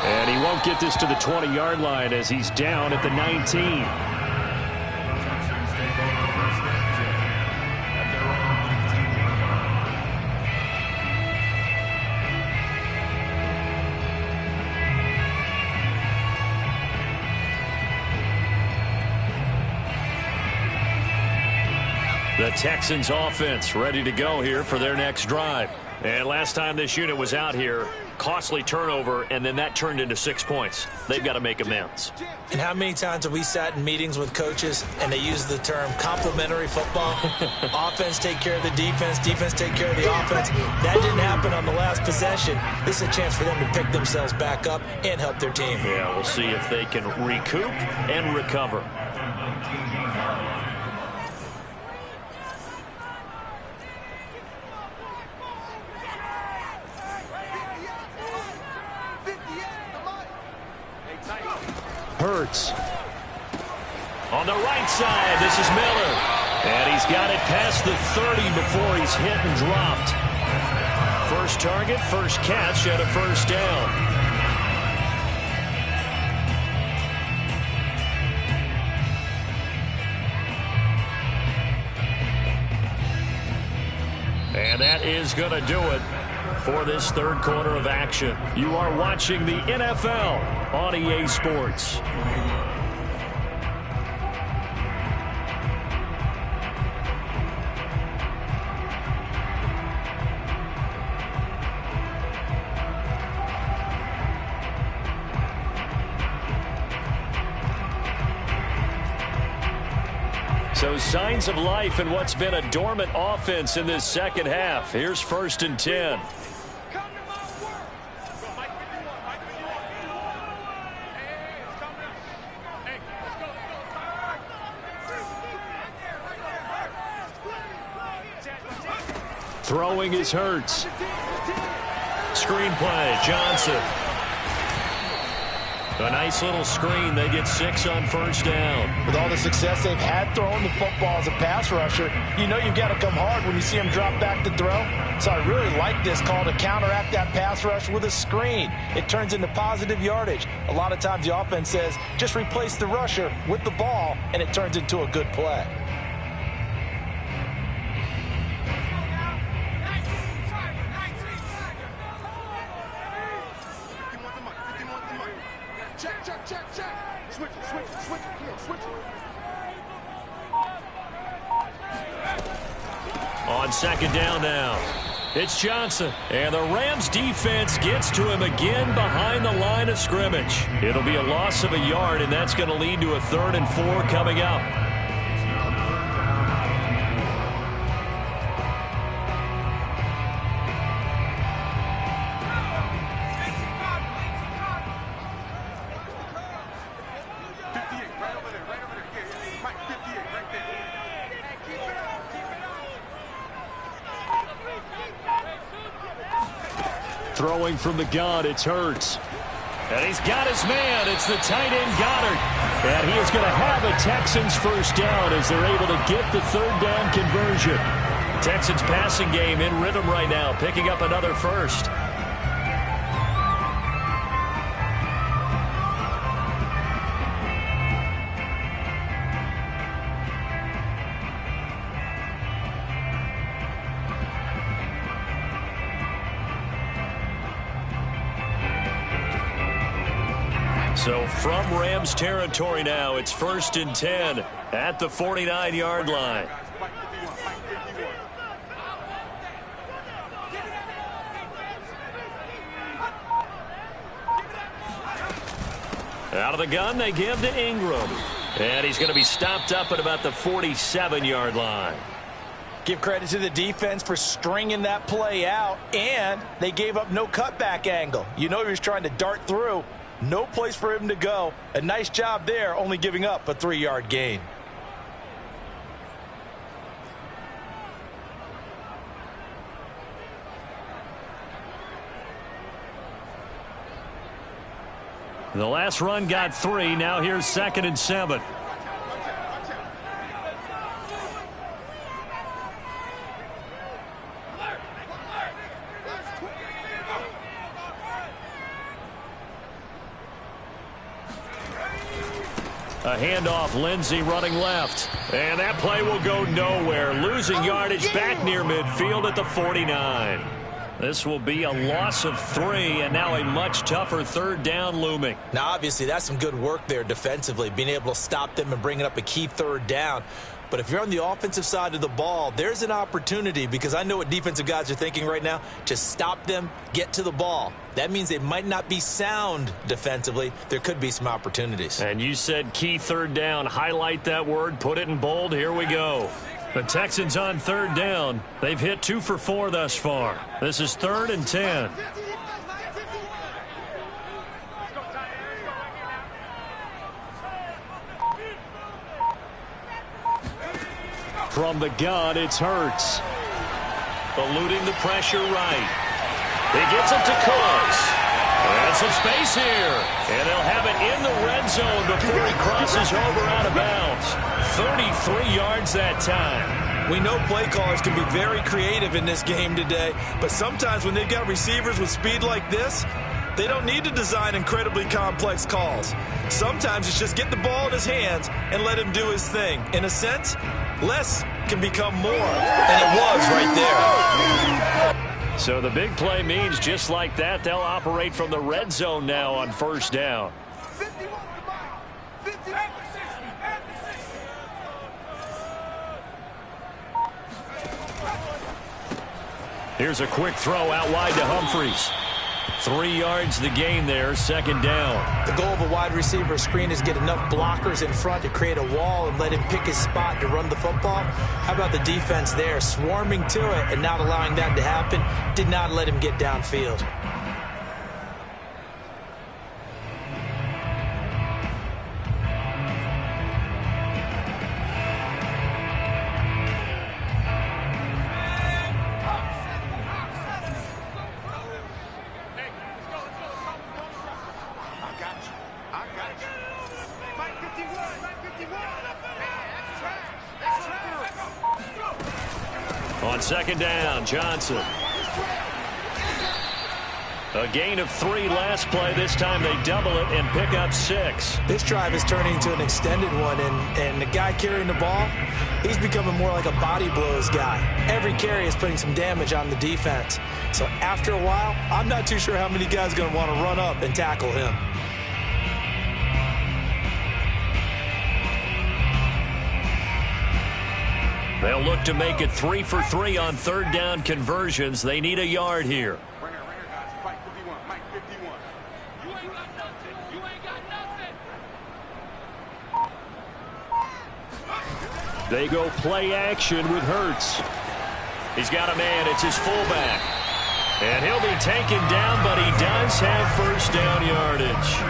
And he won't get this to the 20-yard line as he's down at the 19. The Texans offense ready to go here for their next drive. And last time this unit was out here, costly turnover, and then that turned into 6 points. They've got to make amends. And how many times have we sat in meetings with coaches and they use the term complementary football? Offense take care of the defense, defense take care of the offense. That didn't happen on the last possession. This is a chance for them to pick themselves back up and help their team. Yeah, we'll see if they can recoup and recover. Hurts. On the right side, this is Miller. And he's got it past the 30 before he's hit and dropped. First target, first catch at a first down. And that is going to do it for this 3rd quarter of action. You are watching the NFL on EA Sports. So signs of life in what's been a dormant offense in this second half. Here's 1st and 10. Throwing is Hurts. Screenplay, Johnson. A nice little screen. They get 6 on first down. With all the success they've had throwing the football as a pass rusher, you know you've got to come hard when you see them drop back to throw. So I really like this call to counteract that pass rush with a screen. It turns into positive yardage. A lot of times the offense says, just replace the rusher with the ball, and it turns into a good play. On on second down now. It's Johnson, and the Rams defense gets to him again behind the line of scrimmage. It'll be a loss of a yard, and that's going to lead to a 3rd and 4 coming up. Throwing from the gun, it's Hurts. And he's got his man. It's the tight end Goddard. And he is going to have a Texans first down as they're able to get the 3rd down conversion. Texans passing game in rhythm right now, picking up another first. So from Rams territory now, it's 1st and 10 at the 49-yard line. Out of the gun, they give to Ingram. And he's going to be stopped up at about the 47-yard line. Give credit to the defense for stringing that play out, and they gave up no cutback angle. You know he was trying to dart through. No place for him to go. A nice job there, only giving up a 3-yard gain. The last run got 3. Now here's 2nd and 7. A handoff, Lindsey running left. And that play will go nowhere. Losing yardage back near midfield at the 49. This will be a loss of 3, and now a much tougher 3rd down looming. Now, obviously, that's some good work there defensively, being able to stop them and bringing up a key 3rd down. But if you're on the offensive side of the ball, there's an opportunity, because I know what defensive guys are thinking right now, to stop them, get to the ball. That means they might not be sound defensively. There could be some opportunities. And you said key 3rd down. Highlight that word. Put it in bold. Here we go. The Texans on 3rd down. They've hit 2 for 4 thus far. This is 3rd and 10. From the gun, it's Hurts. Eluding the pressure right. He gets it to Cooks. And some space here. And they'll have it in the red zone before he crosses over out of bounds. 33 yards that time. We know play callers can be very creative in this game today, but sometimes when they've got receivers with speed like this, they don't need to design incredibly complex calls. Sometimes it's just get the ball in his hands and let him do his thing. In a sense, less can become more, and it was right there. So the big play means just like that, they'll operate from the red zone now on 1st down. Here's a quick throw out wide to Humphries. 3 yards the gain there, 2nd down. The goal of a wide receiver screen is get enough blockers in front to create a wall and let him pick his spot to run the football. How about the defense there, swarming to it and not allowing that to happen? Did not let him get downfield. On 2nd down, Johnson. A gain of 3 last play. This time they double it and pick up 6. This drive is turning into an extended one, and the guy carrying the ball, he's becoming more like a body blows guy. Every carry is putting some damage on the defense. So after a while, I'm not too sure how many guys are going to want to run up and tackle him. They'll look to make it 3 for 3 on third down conversions. They need a yard here. Right here, guys. Fight 51. Mike 51. You ain't got nothing. You ain't got nothing. They go play action with Hurts. He's got a man. It's his fullback. And he'll be taken down, but he does have first down yardage.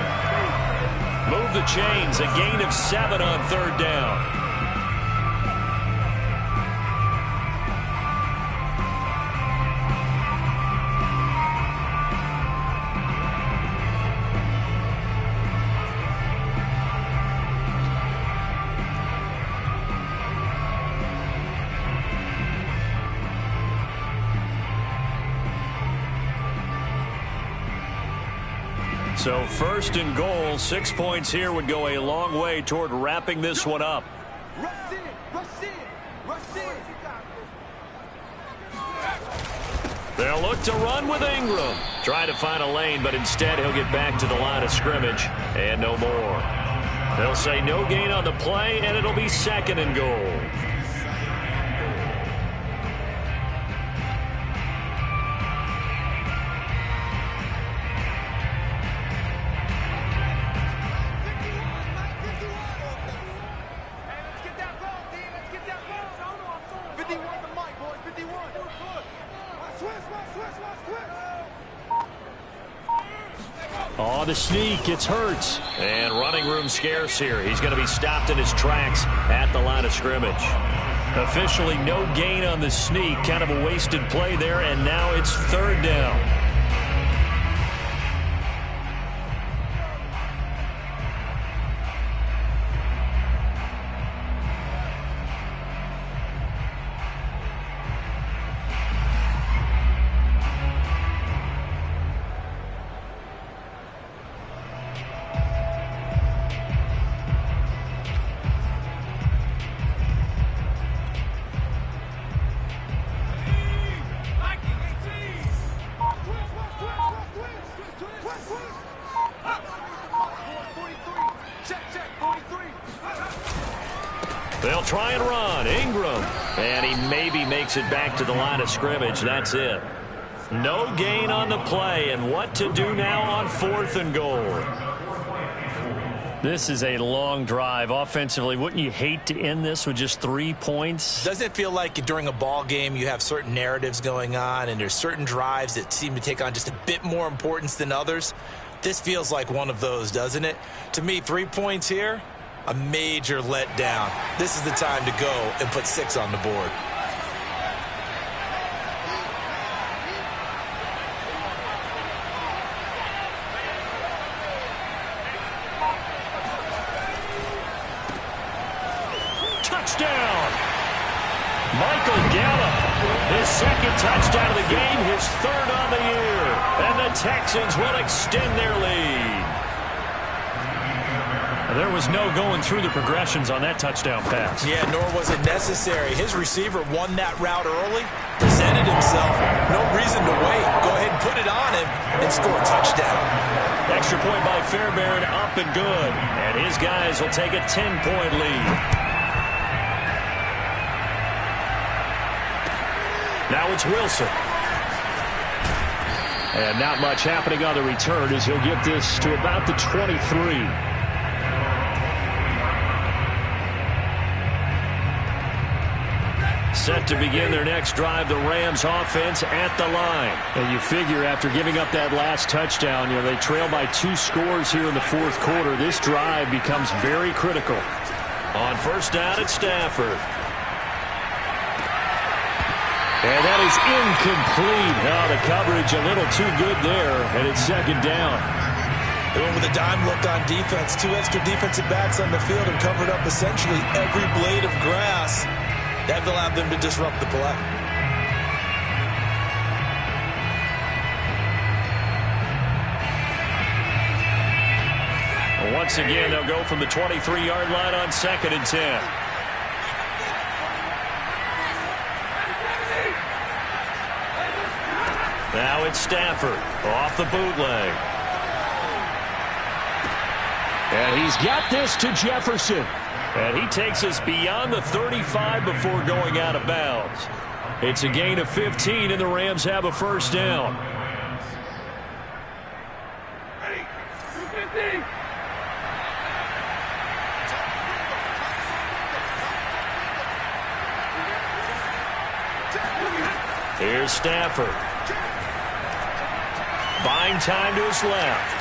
Move the chains. A gain of 7 on third down. So first and goal, 6 points here would go a long way toward wrapping this one up. Rush in. Rush in. Rush in. They'll look to run with Ingram. Try to find a lane, but instead he'll get back to the line of scrimmage and no more. They'll say no gain on the play, and it'll be second and goal. On the sneak, it's Hurts. And running room scarce here. He's going to be stopped in his tracks at the line of scrimmage. Officially no gain on the sneak. Kind of a wasted play there, and now it's third down. They'll try and run. Ingram. And he maybe makes it back to the line of scrimmage. That's it. No gain on the play. And what to do now on fourth and goal? This is a long drive. Offensively, wouldn't you hate to end this with just 3 points? Doesn't it feel like during a ball game you have certain narratives going on and there's certain drives that seem to take on just a bit more importance than others? This feels like one of those, doesn't it? To me, 3 points here, a major letdown. This is the time to go and put 6 on the board. Touchdown! Michael Gallup, his second touchdown of the game, his third on the year. And the Texans will extend their lead. There was no going through the progressions on that touchdown pass. Yeah, nor was it necessary. His receiver won that route early, presented himself. No reason to wait. Go ahead and put it on him and score a touchdown. Extra point by Fairbairn, up and good. And his guys will take a 10-point lead. Now it's Wilson. And not much happening on the return as he'll get this to about the 23. Set to begin their next drive, the Rams offense at the line. And you figure after giving up that last touchdown, they trail by 2 scores here in the fourth quarter. This drive becomes very critical. On first down at Stafford. And that is incomplete. Oh, the coverage a little too good there, and it's second down. They went with a dime look on defense. 2 extra defensive backs on the field and covered up essentially every blade of grass. That allowed them to disrupt the play. Once again, they'll go from the 23-yard line on second and 10. Now it's Stafford off the bootleg. And he's got this to Jefferson. And he takes us beyond the 35 before going out of bounds. It's a gain of 15, and the Rams have a first down. Here's Stafford. Buying time to his left.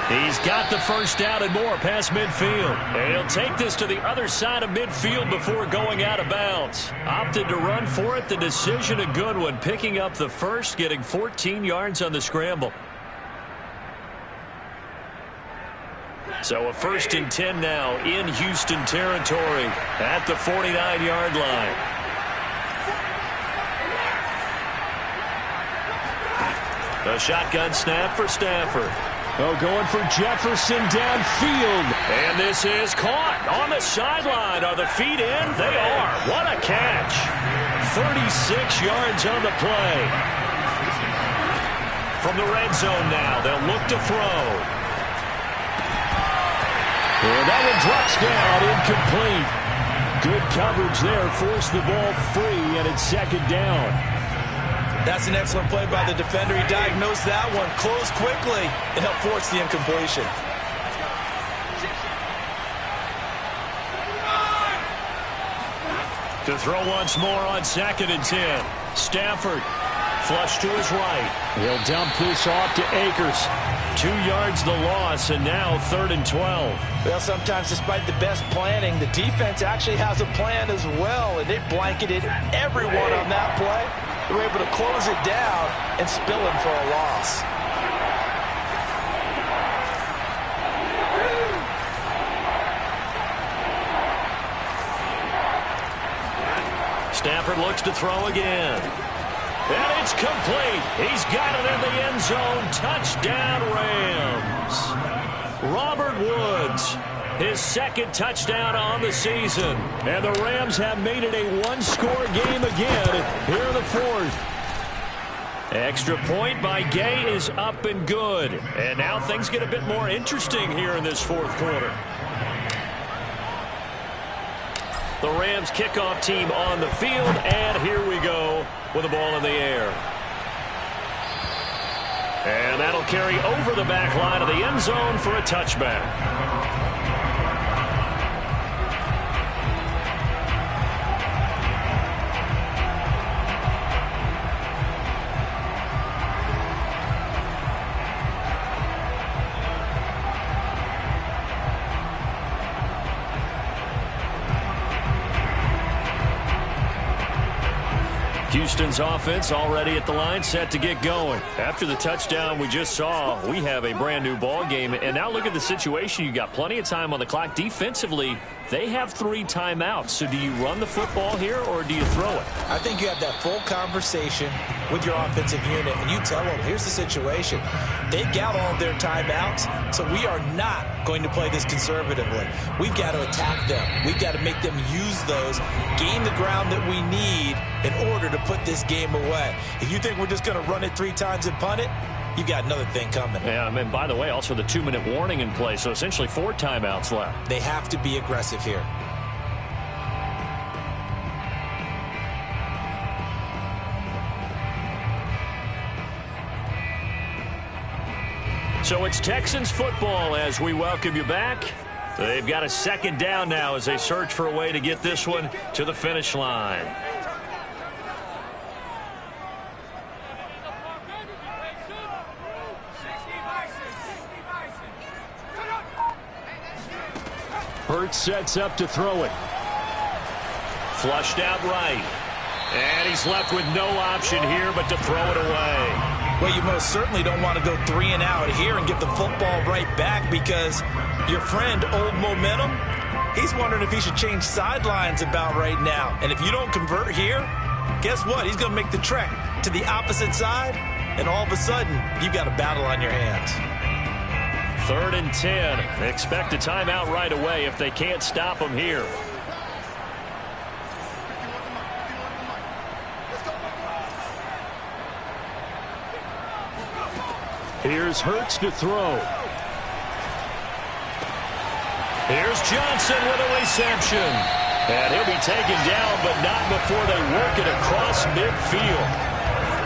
He's got the first down and more past midfield. And he'll take this to the other side of midfield before going out of bounds. Opted to run for it. The decision a good one. Picking up the first, getting 14 yards on the scramble. So a 1st and 10 now in Houston territory at the 49-yard line. A shotgun snap for Stafford. Oh, going for Jefferson downfield. And this is caught on the sideline. Are the feet in? They are. What a catch. 36 yards on the play. From the red zone now, they'll look to throw. And that one drops down, incomplete. Good coverage there, forced the ball free, and it's 2nd down. That's an excellent play by the defender. He diagnosed that one, closed quickly, and helped force the incompletion. To throw once more on 2nd and 10. Stafford flush to his right. He'll dump this off to Akers. 2 yards the loss, and now 3rd and 12. Well, sometimes despite the best planning, the defense actually has a plan as well, and they blanketed everyone on that play. They were able to close it down and spill him for a loss. Stafford looks to throw again. And it's complete. He's got it in the end zone. Touchdown, Rams. Robert Woods, his 2nd touchdown on the season. And the Rams have made it a one-score game again here in the 4th. Extra point by Gay is up and good. And now things get a bit more interesting here in this 4th quarter. The Rams kickoff team on the field, and here we go with the ball in the air. And that'll carry over the back line of the end zone for a touchback. Houston's offense already at the line, set to get going. After the touchdown we just saw, we have a brand new ball game. And now look at the situation. You got plenty of time on the clock. Defensively, they have 3 timeouts. So do you run the football here or do you throw it? I think you have that full conversation with your offensive unit, and you tell them, here's the situation. They've got all of their timeouts, so we are not going to play this conservatively. We've got to attack them. We've got to make them use those, gain the ground that we need in order to put this game away. If you think we're just going to run it 3 times and punt it, you got another thing coming. Yeah, and by the way, also the 2-minute warning in play, so essentially 4 timeouts left. They have to be aggressive here. So it's Texans football as we welcome you back. They've got a 2nd down now as they search for a way to get this one to the finish line. Hurts sets up to throw it. Flushed out right. And he's left with no option here but to throw it away. Well, you most certainly don't want to go 3 and out here and get the football right back, because your friend, Old Momentum, he's wondering if he should change sidelines about right now. And if you don't convert here, guess what? He's going to make the trek to the opposite side, and all of a sudden, you've got a battle on your hands. 3rd and 10. They expect a timeout right away if they can't stop him here. Here's Hurts to throw. Here's Johnson with a reception. And he'll be taken down, but not before they work it across midfield.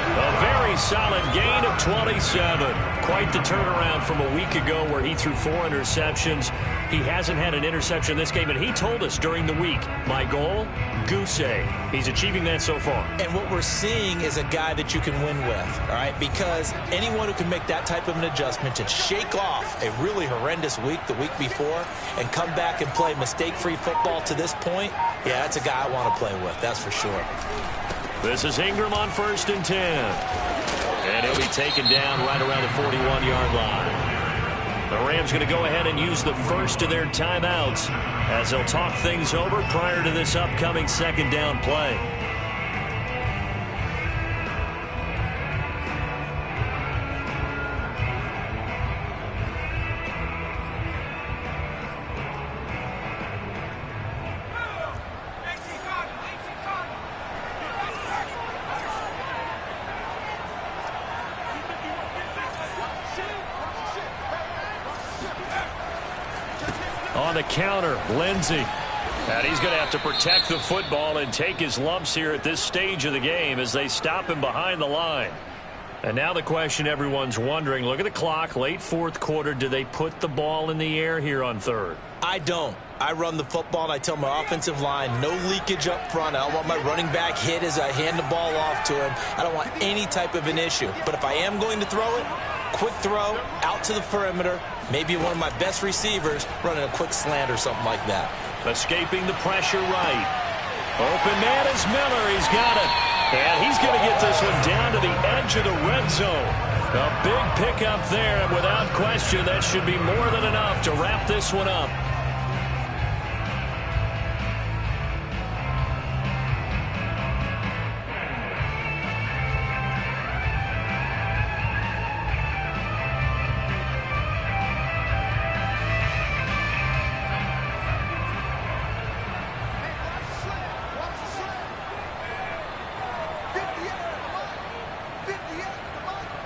A very solid gain of 27. Quite the turnaround from a week ago where he threw 4 interceptions. He hasn't had an interception this game, and he told us during the week, my goal, goose egg. He's achieving that so far. And what we're seeing is a guy that you can win with, all right? Because anyone who can make that type of an adjustment and shake off a really horrendous week the week before and come back and play mistake-free football to this point, yeah, that's a guy I want to play with, that's for sure. This is Ingram on 1st and 10. And he'll be taken down right around the 41-yard line. The Rams going to go ahead and use the first of their timeouts as they'll talk things over prior to this upcoming 2nd down play. On the counter, Lindsey. And he's going to have to protect the football and take his lumps here at this stage of the game as they stop him behind the line. And now the question everyone's wondering, look at the clock, late 4th quarter, do they put the ball in the air here on 3rd? I don't. I run the football, and I tell my offensive line, no leakage up front. I don't want my running back hit as I hand the ball off to him. I don't want any type of an issue. But if I am going to throw it, quick throw, out to the perimeter, maybe one of my best receivers running a quick slant or something like that. Escaping the pressure right. Open man is Miller. He's got it. And he's going to get this one down to the edge of the red zone. A big pickup there, and without question, that should be more than enough to wrap this one up.